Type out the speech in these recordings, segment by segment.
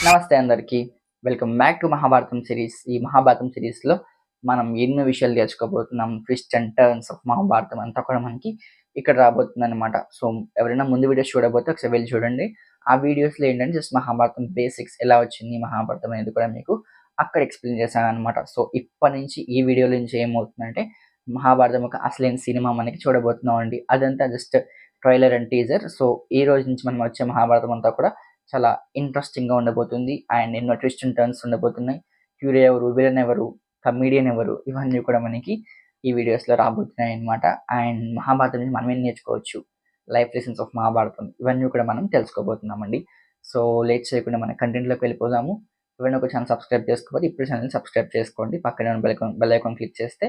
నమస్తే అందరికీ. Welcome back to Mahabharatam series. ఈ మహాభారతం సిరీస్‌లో మనం ఎన్నో విషయాలు నేర్చుకోబోతున్నాం. Twist and turns of Mahabharatam అంతా కూడా మనకి ఇక్కడ రాబోతుందనమాట. సో, ఎవరైనా ముందు వీడియోస్ చూడకపోతే ఒకసారి వెళ్లి చూడండి. ఆ వీడియోస్‌లో ఏంటంటే జస్ట్ మహాభారతం బేసిక్స్ ఎలా వచ్చింది మహాభారతం అనేది కూడా మీకు అక్కడ ఎక్స్‌ప్లెయిన్ చేశాననమాట. సో, ఇప్పటి నుంచి ఈ వీడియోలో నుంచి ఏమవుతుందంటే మహాభారతం యొక్క అసలైన సినిమా మనకి చూడబోతున్నామండి. అదంతా just trailer and teaser. So, ఈ రోజు నుంచి మనం వచ్చే మహాభారతం అంతా కూడా చాలా ఇంట్రెస్టింగ్‌గా ఉండబోతుంది. అండ్ ఎన్నో ట్విస్ట్ అండ్ టర్న్స్ ఉండబోతున్నాయి. హీరో ఎవరు? విలన్ ఎవరు? కమెడియన్ ఎవరు? ఇవన్నీ కూడా మనకి ఈ వీడియోస్‌లో రాబోతున్నాయన్నమాట. అండ్ మహాభారతం నుంచి మనం ఏం నేర్చుకోవచ్చు? లైఫ్ లెసన్స్ ఆఫ్ మహాభారతం ఇవన్నీ కూడా మనం తెలుసుకోబోతున్నామండి. సో, లేట్ చేయకుండా మన కంటెంట్‌లోకి వెళ్ళిపోదాము. ఎవరైనా ఒక ఛానల్ సబ్స్క్రైబ్ చేసుకోకపోతే ఇప్పుడే ఛానల్‌ని సబ్స్క్రైబ్ చేసుకోండి. పక్కనే ఉన్న బెల్ ఐకాన్ క్లిక్ చేస్తే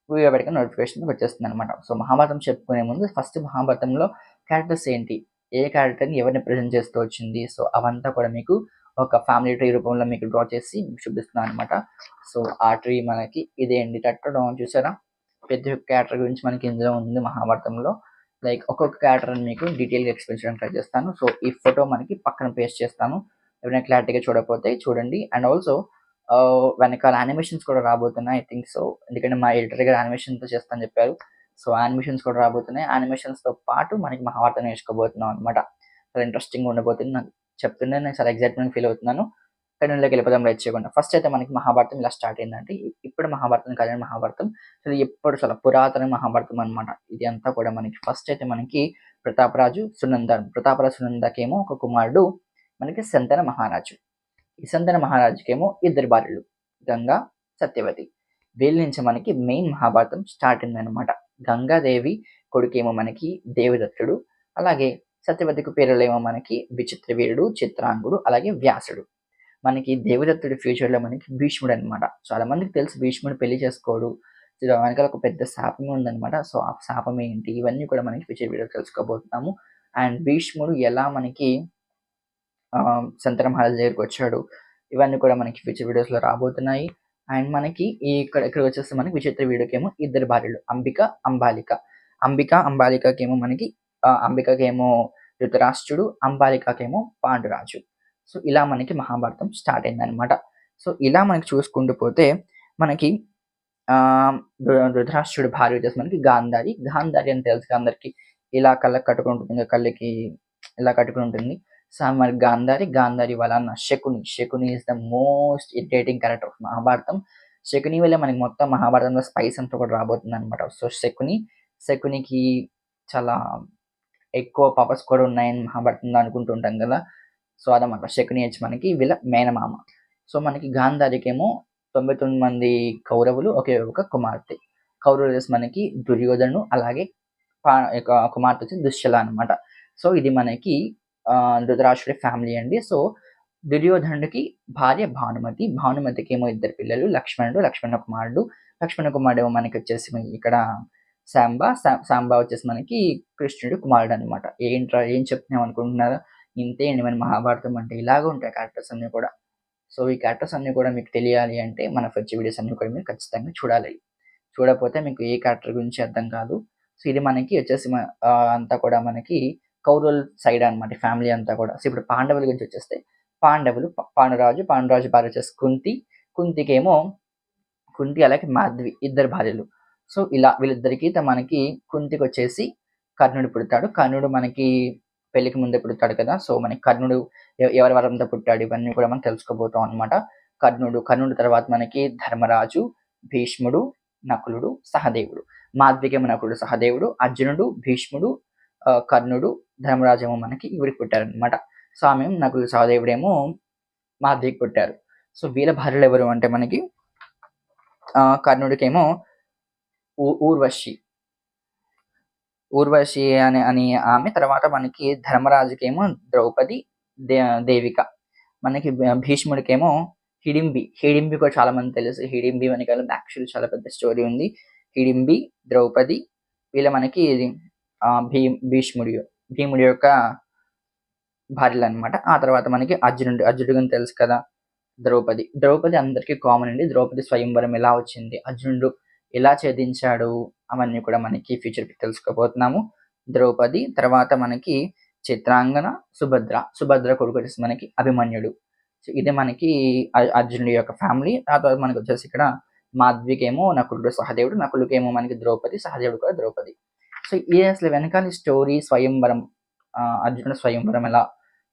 వీడియో పెట్టగానే నోటిఫికేషన్ వచ్చేస్తుందనమాట. సో, మహాభారతం చెప్పుకునే ముందు ఫస్ట్ మహాభారతంలో క్యారెక్టర్స్ ఏంటి? ఏ క్యారెక్టర్‌ని ఎవరిని ప్రెజెంట్ చేస్తూ వచ్చింది? సో, అవంతా కూడా మీకు ఒక ఫ్యామిలీ ట్రీ రూపంలో మీకు డ్రా చేసి చూపిస్తున్నాననమాట. సో, ఆ ట్రీ మనకి ఇదే అండి. టట్టడం చూసారా? ప్రతి ఒక్క క్యారెక్టర్ గురించి మనకి ఇందులో ఉంది మహాభారతంలో. లైక్ ఒక్కొక్క క్యారెక్టర్‌ని మీకు డీటెయిల్‌గా ఎక్స్‌ప్లెయిన్ చేయడానికి ట్రై చేస్తాను. సో, ఈ ఫోటో మనకి పక్కన పేస్ట్ చేస్తాను. ఎవరైనా క్లారిటీగా చూడకపోతే చూడండి. అండ్ ఆల్సో వెనకాల యానిమేషన్స్ కూడా రాబోతున్నాయి. I think so. ఎందుకంటే మా ఎడిటర్ గారు యానిమేషన్‌తో చేస్తా అని చెప్పారు. సో, యానిమేషన్స్ కూడా రాబోతున్నాయి. యానిమేషన్స్‌తో పాటు మనకి మహాభారతం నేర్చుకోబోతున్నాం అనమాట. చాలా ఇంట్రెస్టింగ్‌గా ఉండబోతుంది. నాకు చెప్తుంటే నేను చాలా ఎక్సైట్‌మెంట్ ఫీల్ అవుతున్నాను. కంటెంట్‌లోకి వెళ్ళిపోదాం లేట్ చేయకుండా. ఫస్ట్ అయితే మనకి మహాభారతం ఇలా స్టార్ట్ అయిందంటే ఇప్పుడు మహాభారతం కాదండి మహాభారతం. సో, ఎప్పుడు చాలా పురాతన మహాభారతం అనమాట. ఇది అంతా కూడా మనకి ఫస్ట్ అయితే మనకి ప్రతాపరాజు, సునంద. ప్రతాపరాజు సునందకేమో ఒక కుమారుడు మనకి శంతన మహారాజు. ఈ శంతన మహారాజుకేమో ఇద్దరు భార్యలు. గంగా, సత్యవతి. వీళ్ళ నుంచి మనకి మెయిన్ మహాభారతం స్టార్ట్ అయిందనమాట. గంగాదేవి కొడుకేమో మనకి దేవదత్తుడు. అలాగే సత్యవతికి పేరులేమో మనకి విచిత్రవీరుడు, చిత్రాంగుడు, అలాగే వ్యాసుడు. మనకి దేవదత్తుడి ఫ్యూచర్‌లో మనకి భీష్ముడు అనమాట. చాలా మందికి తెలుసు భీష్ముడు పెళ్లి చేసుకోడు. వెనకాల ఒక పెద్ద శాపమే ఉందనమాట. సో, ఆ శాపం ఏంటి? ఇవన్నీ కూడా మనకి ఫ్యూచర్ వీడియోలో తెలుసుకోబోతున్నాము. అండ్ భీష్ముడు ఎలా మనకి సంతన మహారాజు దగ్గరికొచ్చాడు. ఇవన్నీ కూడా మనకి ఫ్యూచర్ వీడియోస్‌లో రాబోతున్నాయి. అండ్ మనకి ఇక్కడికొచ్చేస్తే మనకి విచిత్ర వీరుడికేమో ఇద్దరు భార్యలు. అంబిక, అంబాలిక. అంబిక, అంబాలికకేమో మనకి అంబికకేమో ధృతరాష్ట్రుడు, అంబాలికకేమో పాండురాజు. సో, ఇలా మనకి మహాభారతం స్టార్ట్ అయిందనమాట. సో, ఇలా మనకి చూసుకుంటూ పోతే మనకి ఆహ్, ధృతరాష్ట్రుడి భార్య వచ్చేసి మనకి గాంధారి. గాంధారి అని తెలుసుగా అందరికి. ఇలా కళ్ళకి కట్టుకొని ఉంటుంది. ఇంక కళ్ళకి ఇలా కట్టుకొని ఉంటుంది. సో, మరి గాంధారి, గాంధారి వాళ్ళ అన్న Shakuni. Shakuni is the most irritating character of Mahabharatam. Shakuni వల్లే మనకి మొత్తం మహాభారతంలో స్పైస్ అంతా కూడా రాబోతుందనమాట. సో, శకునికి చాలా ఎక్కువ పవర్స్ కూడా ఉన్నాయని మహాభారతంలో అనుకుంటూ ఉంటాం కదా! సో, అదనమాట. శకుని వచ్చి మనకి వీళ్ళ మేనమామ. సో, మనకి గాంధారికేమో 99 మంది కౌరవులు, ఒకే ఒక కుమార్తె. కౌరవులు వచ్చేసి మనకి దుర్యోధనుడు, అలాగే యొక్క కుమార్తె వచ్చి దుశ్శల అనమాట. సో, ఇది మనకి ధృతరాష్ట్రుడి ఫ్యామిలీ అండి. సో, దుర్యోధనుడికి భార్య భానుమతి. భానుమతికేమో ఇద్దరు పిల్లలు లక్ష్మణుడు, లక్ష్మణ కుమారుడు. లక్ష్మణ కుమారుడేమో మనకొచ్చేసి ఇక్కడ సాంబ వచ్చేసి మనకి కృష్ణుడి కుమారుడనమాట. ఏంట్రా ఏం చెప్తున్నావు అనుకుంటున్నారా? ఇంతే అండి మన మహాభారతం అంటే ఇలాగే ఉంటాయి క్యారెక్టర్స్ అన్నీ కూడా. సో, ఈ క్యారెక్టర్స్ అన్నీ కూడా మీకు తెలియాలి అంటే మన ఫస్ట్ వీడియోస్ అన్నీ కూడా మీరు ఖచ్చితంగా చూడాలి. చూడకపోతే మీకు ఏ క్యారెక్టర్ గురించి అర్థం కాదు. సో, ఇది మనకి వచ్చేసి అంతా కూడా మనకి కౌరవుల సైడ్ అనమాట ఫ్యామిలీ అంతా కూడా. సో, ఇప్పుడు పాండవుల గురించి వచ్చేస్తే పాండవులు పాండురాజు భార్య వచ్చేసి కుంతి. కుంతికేమో కుంతి అలాగే మాద్వి ఇద్దరు భార్యలు. సో, ఇలా వీళ్ళిద్దరికీ మనకి కుంతికొచ్చేసి కర్ణుడు పుడతాడు. కర్ణుడు మనకి పెళ్ళికి ముందే పుడతాడు కదా! సో, మనకి కర్ణుడు ఎవరి వరంతో పుట్టాడు ఇవన్నీ కూడా మనం తెలుసుకోబోతాం అనమాట. కర్ణుడు తర్వాత మనకి ధర్మరాజు, భీష్ముడు, నకులుడు, సహదేవుడు. మాద్వికేమో నకులుడు, సహదేవుడు, అర్జునుడు, భీష్ముడు, కర్ణుడు, ధర్మరాజేమో మనకి ఈవిడికి పుట్టారనమాట. సో, ఆమె నకులుడు, సహదేవుడేమో మాద్వికి పుట్టారు. సో, వీళ్ళ భార్యలెవరు అంటే మనకి కర్ణుడికేమో ఊర్వశి. ఊర్వశి అని ఆమె. తర్వాత మనకి ధర్మరాజుకేమో ద్రౌపది, దే దేవిక. మనకి భీష్ముడికేమో హిడింబి. హిడింబి కూడా చాలా మందికి తెలుసు. హిడింబి వెనకాల యాక్చువల్లీ చాలా పెద్ద స్టోరీ ఉంది. హిడింబి, ద్రౌపది వీళ్ళ మనకి భీముడి యొక్క భార్యలనమాట. ఆ తర్వాత మనకి అర్జునుడు గురించి తెలుసు కదా! ద్రౌపది అందరికీ కామన్ అండి. ద్రౌపది స్వయంవరం ఎలా వచ్చింది? అర్జునుడు ఎలా ఛేదించాడు? అవన్నీ కూడా మనకి ఫ్యూచర్‌కి తెలుసుకోబోతున్నాము. ద్రౌపది తర్వాత మనకి చిత్రాంగన, సుభద్ర. సుభద్ర కొడుకు వచ్చేసి మనకి అభిమన్యుడు. సో, ఇది మనకి అర్జునుడి యొక్క ఫ్యామిలీ. ఆ తర్వాత మనకొచ్చేసి ఇక్కడ మాధ్వికేమో నకులుడు, సహదేవుడు. నకులుకేమో మనకి ద్రౌపది, సహదేవుడు కూడా ద్రౌపది. సో, ఇది అసలు వెనకాల స్టోరీ స్వయంవరం, అర్జునుడు స్వయంవరం ఎలా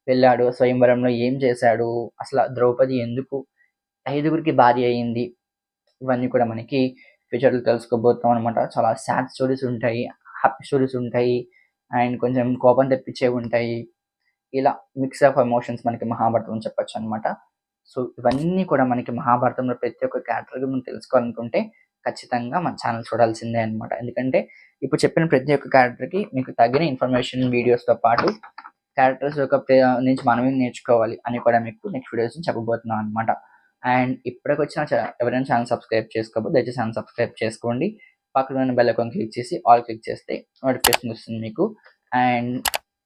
వెళ్ళాడు? స్వయంవరంలో ఏం చేశాడు? అసల ద్రౌపది ఎందుకు ఐదుగురికి భార్య అయింది? ఇవన్నీ కూడా మనకి ఫ్యూచర్‌లో తెలుసుకోబోతున్నాం అనమాట. చాలా సాడ్ స్టోరీస్ ఉంటాయి. హ్యాపీ స్టోరీస్ ఉంటాయి. అండ్ కొంచెం కోపం తెప్పించేవి ఉంటాయి. ఇలా మిక్స్ ఆఫ్ ఎమోషన్స్ మనకి మహాభారతం చెప్పొచ్చనమాట. సో, ఇవన్నీ కూడా మనకి మహాభారతంలో ప్రతి ఒక్క క్యారెక్టర్ మనం తెలుసుకోవాలనుకుంటే ఖచ్చితంగా మన ఛానెల్ చూడాల్సిందే అనమాట. ఎందుకంటే ఇప్పుడు చెప్పిన ప్రతి ఒక్క క్యారెక్టర్‌కి మీకు తగిన ఇన్ఫర్మేషన్ వీడియోస్‌తో పాటు క్యారెక్టర్స్ యొక్క నుంచి మనమేం నేర్చుకోవాలి అని కూడా మీకు నెక్స్ట్ వీడియోస్‌లో చెప్పబోతున్నాం అనమాట. అండ్ ఇప్పటికొచ్చిన ఎవరైనా ఛానెల్ సబ్స్క్రైబ్ చేసుకోకపోతే దయచేసి ఛానెల్ సబ్స్క్రైబ్ చేసుకోండి. పక్కన ఉన్న బెల్ ఐకాన్ క్లిక్ చేసి ఆల్ క్లిక్ చేస్తే నోటిఫికేషన్ వస్తుంది మీకు. అండ్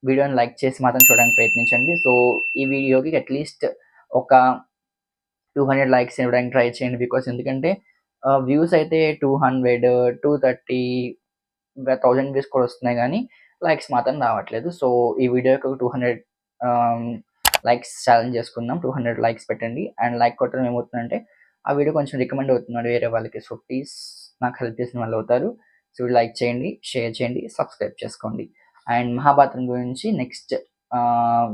వీడియోని లైక్ చేసి మాత్రం చూడడానికి ప్రయత్నించండి. సో, ఈ వీడియోకి అట్‌లీస్ట్ ఒక 200 లైక్స్ ఇవ్వడానికి ట్రై చేయండి. బికాజ్ ఎందుకంటే వ్యూస్ అయితే 200, 230, 1000 వ్యూస్ కూడా వస్తున్నాయి గానీ లైక్స్ మాత్రం రావట్లేదు. సో, ఈ వీడియోకి ఒక 200 ఆహ్, లైక్స్ ఛాలెంజ్ చేసుకుందాం. 200 లైక్స్ పెట్టండి. అండ్ లైక్ కొట్టడం ఏమవుతుందంటే ఆ వీడియో కొంచెం రికమెండ్ అవుతుంది వేరే వాళ్ళకి. సో, ప్లీజ్ నాకు హెల్ప్ చేసిన వాళ్ళవుతారు. సో, లైక్ చేయండి, షేర్ చేయండి, సబ్స్క్రైబ్ చేసుకోండి. అండ్ మహాభారతం గురించి నెక్స్ట్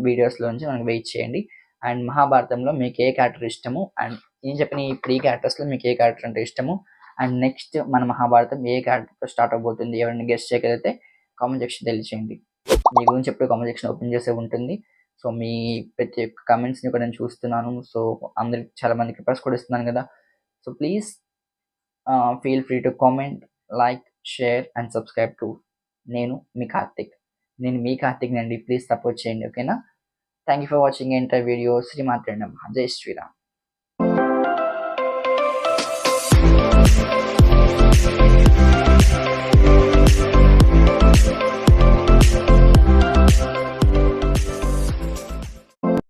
వీడియోస్‌లో నుంచి మనకి వెయిట్ చేయండి. అండ్ మహాభారతంలో మీకు ఏ క్యారెక్టర్ ఇష్టము? అండ్ నేను చెప్పిన ఈ 3 క్యారెక్టర్స్‌లో మీకు ఏ క్యారెక్టర్ అంటే ఇష్టము? అండ్ నెక్స్ట్ మన మహాభారతం ఏ క్యారెక్టర్‌తో స్టార్ట్ అవబోతుంది? ఎవరైనా గెస్ చేయగలిగితే కామెంట్ సెక్షన్ తెలియచేయండి. మీ గురించి ఎప్పుడు కామెంట్ సెక్షన్ ఓపెన్ చేసే ఉంటుంది. సో, మీ ప్రతి ఒక్క కామెంట్స్‌ని కూడా నేను చూస్తున్నాను. సో, అందరికి చాలా మందికి రిప్లైస్ కూడా ఇస్తున్నాను గదా! So, please feel free to comment, like, share and subscribe to నేను మీ కార్తిక్. నేను మీ కార్తిక్‌నండి. ప్లీజ్ సపోర్ట్ చేయండి. ఓకేనా? Thank you for watching entire video. శ్రీమాత్రే నమః. జై శ్రీరామ్.